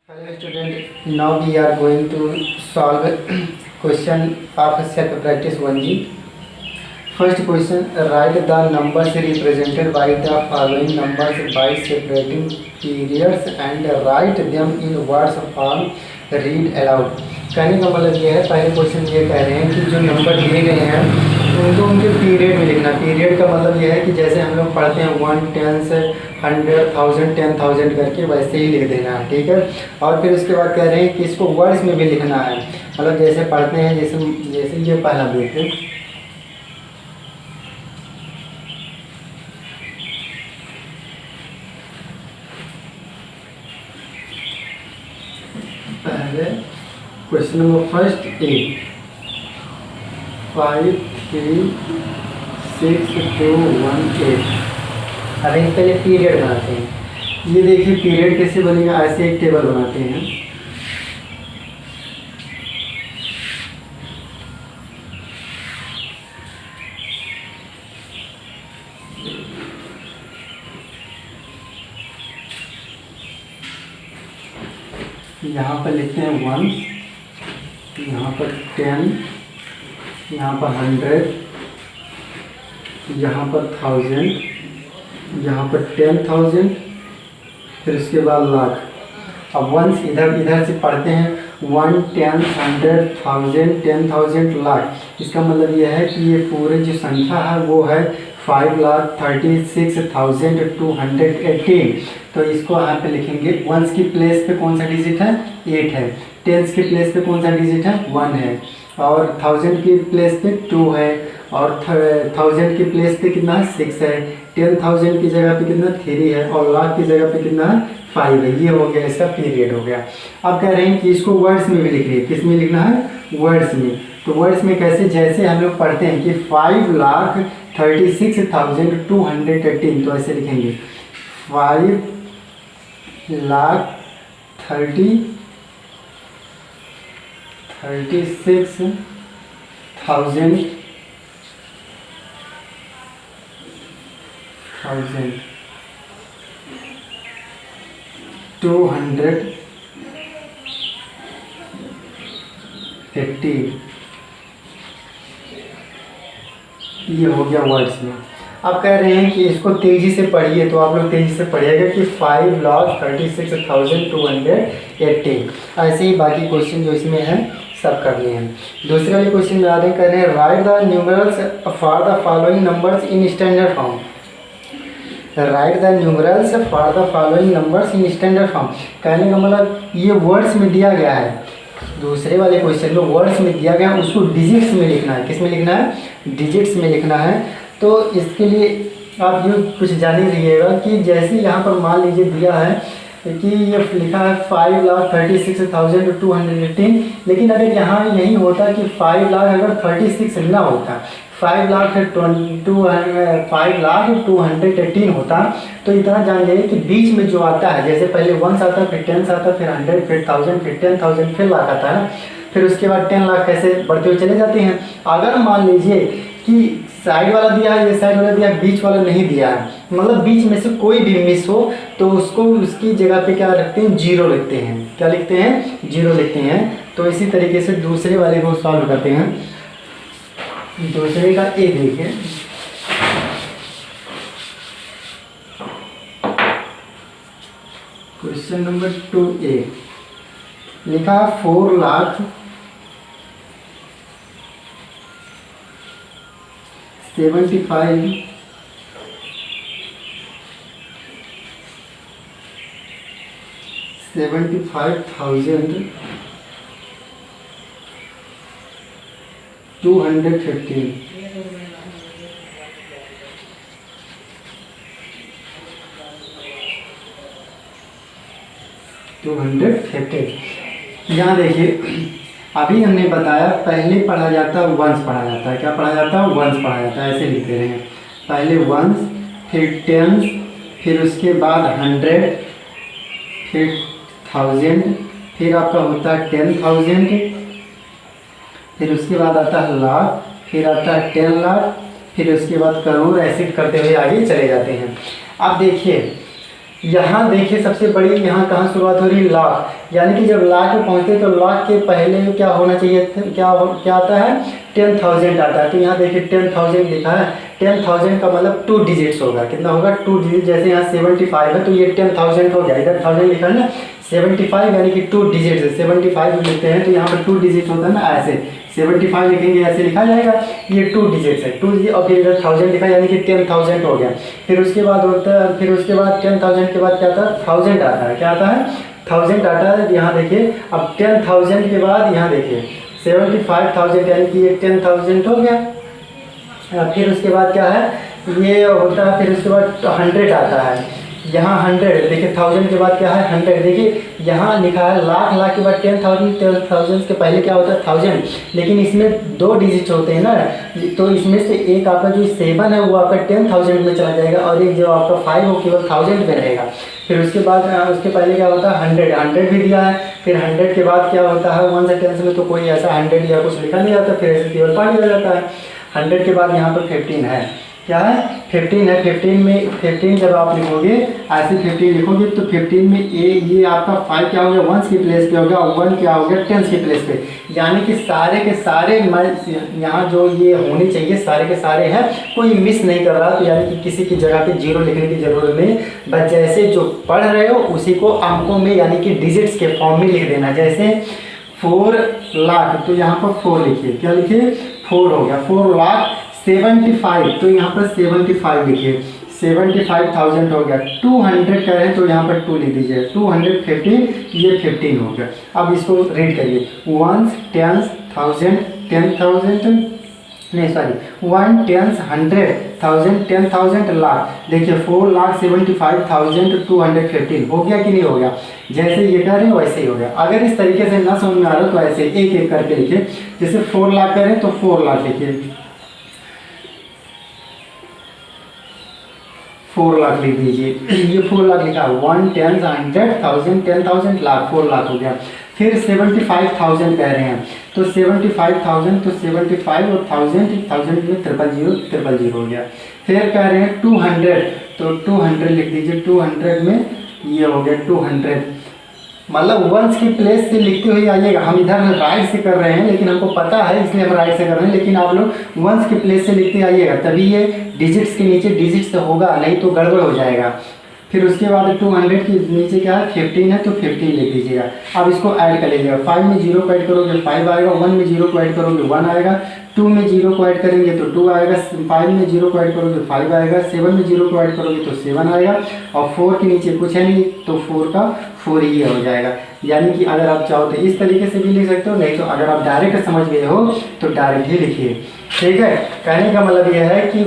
Hello student, now we are going to solve question of self practice 1G. First question, write the numbers represented by the following numbers by separating periods and write them in words form, read aloud. कहने का मतलब ये है, पहले question ये कह रहे हैं कि जो नंबर दिए गए हैं उनको उनके पीरियड में लिखना। पीरियड का मतलब ये है कि जैसे हम लोग पढ़ते हैं 1, 10 से 100, 1000, 10,000 करके वैसे ही लिख देना है, ठीक है। और फिर उसके बाद कह रहे हैं कि इसको वर्ड्स में भी लिखना है, मतलब जैसे पढ़ते हैं, जैसे ये पहला देखिए, पहले क्वेश्चन नंबर फर्स्ट ए 5, 3, 6, 2, 1, 8। अभी पहले पीरियड बनाते हैं। ये देखिए पीरियड कैसे बनेगा, ऐसे एक टेबल बनाते हैं। यहाँ पर लिखते हैं 1, यहाँ पर 10, यहाँ पर 100, यहाँ पर 1000, यहाँ पर 10,000, फिर उसके बाद लाख। अब वंस इधर से पढ़ते हैं 1, 10, 100, 1000, 10,000, लाख। इसका मतलब यह है कि ये पूरे जो संख्या है वो है 5,36,218। तो इसको यहाँ पे लिखेंगे। वंस की प्लेस पे कौन सा डिजिट है, 8 है। टेंस की प्लेस पे कौन सा डिजिट है, 1 है। और 1000 की प्लेस पे 2 है। और 1000 की प्लेस पे कितना है, 6 है। 10,000 की जगह पे कितना, 3 है। और लाख की जगह पे कितना है, 5 है। ये हो गया, इसका पीरियड हो गया। अब कह रहे हैं कि इसको वर्ड्स में भी लिख रही है। किस में लिखना है, वर्ड्स में। तो वर्ड्स में कैसे, जैसे हम लोग पढ़ते हैं कि 5,36,218, तो ऐसे लिखेंगे 5,36,218। ये हो गया वर्ड्स में। अब कह रहे हैं कि इसको तेज़ी से पढ़िए, तो आप लोग तेज़ी से पढ़िएगा कि 5,36,218। ऐसे ही बाकी क्वेश्चन जो इसमें हैं सब कर लिए हैं। दूसरे वाले क्वेश्चन में आ रहे हैं, कह रहे हैं right the numerals for the following numbers in standard form. Right the numerals for the following numbers in standard form. कहने का मतलब ये वर्ड्स में दिया गया है। दूसरे वाले क्वेश्चन में वर्ड्स में दिया गया है, उसको डिजिट्स में लिखना है। किस में लिखना है, डिजिट्स में लिखना है। तो इसके लिए आप ये कुछ जान ही रहिएगा कि जैसे यहाँ पर मान लीजिए दिया है कि ये लिखा है 5,36,218, लेकिन अगर यहाँ यही होता कि 5 लाख अगर 36 ना होता, 5,02,18 होता, तो इतना जान जाइए कि बीच में जो आता है, जैसे पहले 1 आता, फिर 10 आता, फिर 100, फिर 1000, फिर 10,000, फिर लाख आता है। फिर उसके बाद 10 लाख कैसे बढ़ते हुए चले जाते हैं। अगर मान लीजिए कि साइड वाला दिया है, ये साइड वाला दिया है, बीच वाला नहीं दिया है, मतलब बीच में से कोई भी मिस हो, तो उसको उसकी जगह पे क्या रखते हैं, 0 लिखते हैं। क्या लिखते हैं, 0 लिखते हैं। तो इसी तरीके से दूसरे वाले को सॉल्व करते हैं। दूसरे का ए देखिए, क्वेश्चन नंबर 2A लिखा 4,75,215। यहाँ देखिए, अभी हमने बताया पहले पढ़ा जाता है वंस पढ़ा जाता है। क्या पढ़ा जाता है, वंस पढ़ा जाता है। ऐसे लिखते रहे, पहले वंस, फिर टेंस, फिर उसके बाद 100, फिर 1000, फिर आपका होता है 10,000, फिर उसके बाद आता है लाख, फिर आता है 10 लाख, फिर उसके बाद करोड़। ऐसे करते हुए आगे चले जाते हैं। अब देखिए यहाँ देखिए सबसे बड़ी यहाँ कहाँ शुरुआत हो रही है, लाख, यानी कि जब लाख में पहुँचते हैं तो लाख के पहले क्या होना चाहिए, क्या आता है 10,000 आता है। तो यहाँ देखिए 10,000 लिखा है, 10,000 का मतलब 2 डिजिट्स होगा, कितना होगा 2 डिजिट। जैसे यहाँ 75 है तो ये 10,000 हो गया, इधर 1000 लिखा है ना, 75 यानी कि 2 डिजिट है, 75 लिखते हैं तो यहाँ पर 2 डिजिट होता है ना, ऐसे 75 लिखेंगे ऐसे लिखा जाएगा, ये 2 डिजिट्स है 2 डिजिट। और फिर इधर 1000 लिखा यानी कि 10,000 हो गया। फिर उसके बाद होता है, फिर उसके बाद 10,000 के बाद क्या आता है 1000 आता है, क्या आता है 1000 आता है। यहाँ देखिए अब 10,000 के बाद यहाँ देखिए 75,000 यानी कि ये 10,000 हो गया। फिर उसके बाद क्या है ये होता है, फिर उसके बाद 100 आता है, यहाँ 100 देखिए 1000 के बाद क्या है 100। देखिए यहाँ लिखा है लाख, लाख के बाद 10,000, 10,000 के पहले क्या होता है 1000, लेकिन इसमें 2 डिजिट होते हैं ना, तो इसमें से एक आपका जो 7 है वो आपका 10,000 में चला जाएगा और एक जो आपका 5 वो केवल 1000 में रहेगा। फिर उसके बाद उसके पहले क्या होता है 100 भी दिया है। फिर 100 के बाद क्या होता है 1 से 10 में तो कोई ऐसा 100 या कुछ लिखा नहीं जाता, फिर ऐसे केवल पानी आ जाता है। 100 के बाद यहाँ पर 15 है, क्या है 15 है। 15 जब आप लिखोगे ऐसे 15 लिखोगे तो 15 में ये आपका 5 क्या हो गया 1 की प्लेस पे हो गया और 1 क्या हो गया 10 की प्लेस पे, यानी कि सारे के सारे यहाँ जो ये होने चाहिए सारे के सारे हैं, कोई मिस नहीं कर रहा। तो यानी कि किसी की जगह पे 0 लिखने की ज़रूरत नहीं, बस जैसे जो पढ़ रहे हो उसी को अंकों में यानी कि डिजिट्स के फॉर्म में लिख देना। जैसे 4 लाख तो यहाँ पर 4 लिखिए, क्या लिखिए 4 हो गया, 4 लाख 75 तो यहाँ पर 75 लिखिए, 75,000 हो गया। 200 कह रहे हैं तो यहाँ पर 2 लिख दीजिए, 215 ये 15 हो गया। अब इसको रीड करिए 1 10,000 10,000 नहीं सॉरी 1 10 100,000 10,000 लाख। देखिए 4,75,215 हो गया कि नहीं हो गया, जैसे ये कर रहे हैं वैसे ही हो गया। अगर इस तरीके से ना समझ में आ रहा तो ऐसे एक एक करके लिखिए। जैसे 4 लाख करें तो 4 लाख लिखिए, 4 लाख लिख दीजिए, ये 4 लाख लिखा 1 10 100,000 10,000 लाख 4 लाख हो गया। फिर 75,000 कह रहे हैं तो 75,000 तो 75 और 1000 में 000 हो गया। फिर कह रहे हैं 200 तो 200 लिख दीजिए, 200 में ये हो गया 200, मतलब वंस की प्लेस से लिखते हुए आइएगा। हम इधर राइट से कर रहे हैं लेकिन हमको पता है इसलिए हम राइट से कर रहे हैं, लेकिन आप लोग वंस की प्लेस से लिखते आइएगा तभी ये डिजिट्स के नीचे डिजिट्स होगा, नहीं तो गड़बड़ हो जाएगा। फिर उसके बाद 200 के नीचे क्या है 15 है तो 15 लिख दीजिएगा। अब इसको ऐड कर लीजिएगा, 5 में 0 को ऐड करोगे 5 आएगा, 1 में 0 को ऐड करोगे 1 आएगा, 2 में 0 को ऐड करेंगे तो 2 आएगा, 5 में 0 को ऐड करोगे 5 आएगा, 7 में 0 को ऐड करोगे तो 7 आएगा और 4 के नीचे कुछ है नहीं तो 4 का 4 ही हो जाएगा। यानी कि अगर आप चाहो तो इस तरीके से भी लिख सकते हो, नहीं तो अगर आप डायरेक्ट समझ गए हो तो डायरेक्ट ही लिखिए, ठीक है। कहने का मतलब यह है कि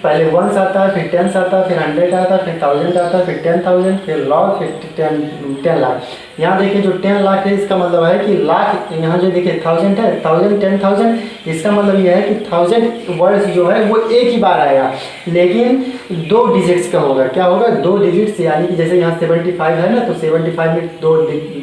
पहले 1 आता है, फिर 10 आता है, फिर 100 आता है, फिर 1000 आता है, फिर 10,000, फिर लाख, फिर 10 लाख। यहाँ देखिए जो 10 लाख है इसका मतलब है कि लाख, यहाँ जो देखिए 1000 है 1000 10,000, इसका मतलब यह है कि 1000 वर्ड्स जो है वो एक ही बार आएगा लेकिन 2 डिजिट्स का होगा। क्या होगा 2 डिजिट्स, यानी कि जैसे यहाँ 75 है ना तो 75 में 2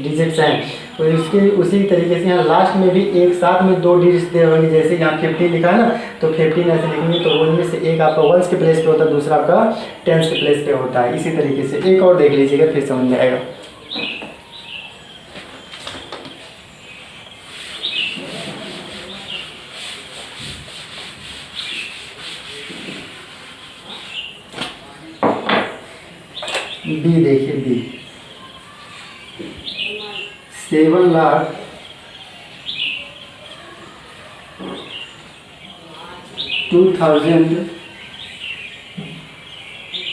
डिजिट्स हैं, तो इसके उसी तरीके से यहाँ लास्ट में भी एक साथ में 2 डिजिट्स दे होंगे। जैसे यहाँ 15 लिखा है ना तो 15 ऐसे लिखेंगे तो उनमें से एक आपका 1 के प्लेस पे होता है, दूसरा आपका 10 के प्लेस पे होता है। इसी तरीके से एक और देख लीजिएगा फिर समझ में आएगा। बी देखिए, बी 7 लाख 2,000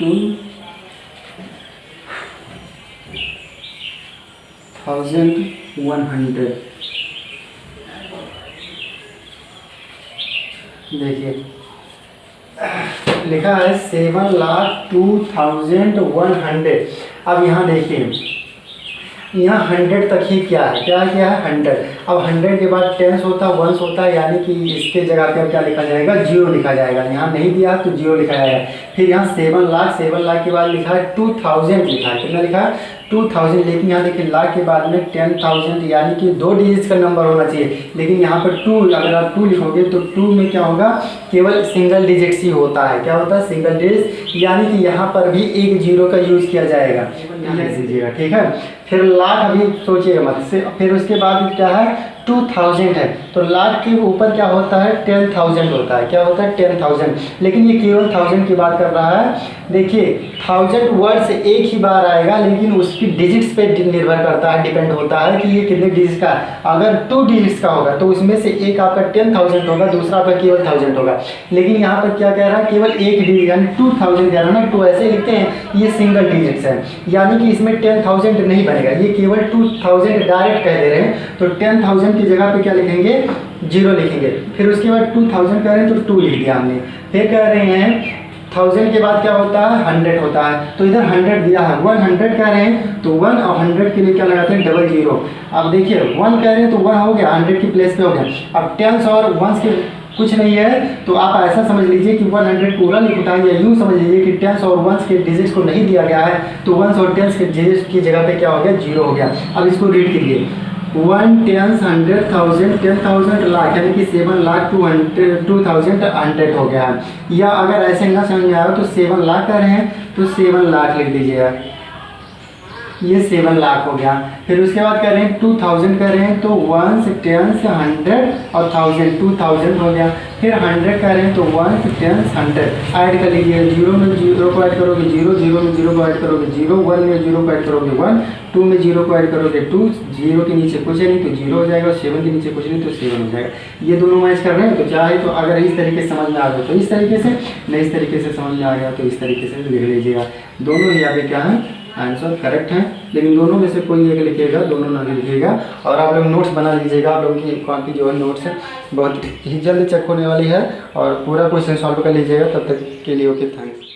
2,100। देखिए लिखा है 7,02,100। अब यहाँ देखिए यहाँ 100 तक ही क्या है, क्या है 100। अब 100 के बाद 10 होता है 1 होता है, यानी कि इसके जगह पे क्या लिखा जाएगा 0 लिखा जाएगा। यहाँ नहीं दिया तो 0 लिखा जाएगा। फिर यहाँ 7 लाख के बाद लिखा है 2,000 लिखा है, कितना लिखा है 2000, लेकिन यहाँ देखिए लाख के बाद में 10,000 यानी कि 2 डिजिट्स का नंबर होना चाहिए, लेकिन यहाँ पर 2, अगर आप 2 लिखोगे तो 2 में क्या होगा, केवल सिंगल डिजिट्स ही होता है। क्या होता है? सिंगल डिजिट, यानी कि यहाँ पर भी एक जीरो का यूज़ किया जाएगा, लीजिएगा, ठीक है। फिर लाख अभी सोचिएगा मत से, फिर उसके बाद क्या है 2000 है, तो लाख के ऊपर क्या होता है 10,000 होता है। क्या होता है 10,000, लेकिन ये केवल 1000 की बात कर रहा है। देखिए 1000 वर्ड से एक ही बार आएगा, लेकिन उसकी डिजिट्स पे निर्भर करता है, डिपेंड होता है कि ये कितने डिजिट्स का है। अगर 2 डिजिट्स का होगा तो उसमें से एक आपका 10,000 होगा, दूसरा आपका केवल 1000 होगा। लेकिन यहाँ पर क्या कह रहा है, केवल एक डिजिट यानी 2000 कह रहा है ना, 2 ऐसे लिखते हैं, ये सिंगल डिजिट्स है, यानी कि इसमें 10,000 नहीं बनेगा, ये केवल 2000 डायरेक्ट कह दे रहे हैं। तो 10,000 की जगह पे क्या लिखेंगे, 0 लिखेंगे। फिर उसके बाद 2000 कह रहे हैं तो 2 लिख दिया हमने। फिर कह रहे हैं 1000 के बाद क्या होता है 100 होता है, तो इधर 100 दिया है, 100 कह रहे हैं तो 1 और 100 के लिए क्या लगाते हैं, डबल 0। अब देखिए 1 कह रहे हैं तो 1 हो गया, 100 की प्लेस पे हो गया। अब 10 और 1 के कुछ नहीं है, तो आप ऐसा समझ लीजिए कि 100 पूरा लिख उठाएंगे, यूँ समझ लीजिए कि 10 और 1 के डिजिट्स को नहीं दिया गया है, तो 1 और 10 के डिजिट्स की जगह पे क्या हो गया, 0 हो गया। अब इसको रीड कीजिए, 1 10 100,000 10,000 लाख, यानी कि 7 लाख 2,100 हो गया है। या अगर ऐसे ना समझ में आए तो 7 लाख कर रहे हैं तो 7 लाख लिख दीजिएगा, ये 7 लाख हो गया। फिर उसके बाद कर रहे हैं 2000 कर रहे हैं तो 1 10 100 और 1000 2000 हो गया। फिर 100 कर रहे हैं तो 1 10 100 ऐड कर लीजिए, 0 में 0 को ऐड करोगे 0, 0 में 0 को ऐड करोगे 0, 1 में 0 को ऐड करोगे 1, 2 में 0 को ऐड करोगे 2, 0 के नीचे कुछ है नहीं तो 0 हो जाएगा, 7 के नीचे कुछ नहीं तो 7 हो जाएगा। ये दोनों मैच कर रहे हैं, तो चाहे तो अगर इस तरीके से समझ में आ गया तो इस तरीके से, नहीं इस तरीके से समझ में आ गया तो इस तरीके से लिख लीजिएगा। दोनों ही यहाँ पे क्या है, आंसर करेक्ट है, लेकिन दोनों में से कोई एक लिखिएगा, दोनों नहीं लिखिएगा। और आप लोग नोट्स बना लीजिएगा, आप लोगों की कॉपी जो है नोट्स है बहुत ही जल्द चेक होने वाली है, और पूरा क्वेश्चन सॉल्व कर लीजिएगा। तब तक के लिए ओके, थैंक्स।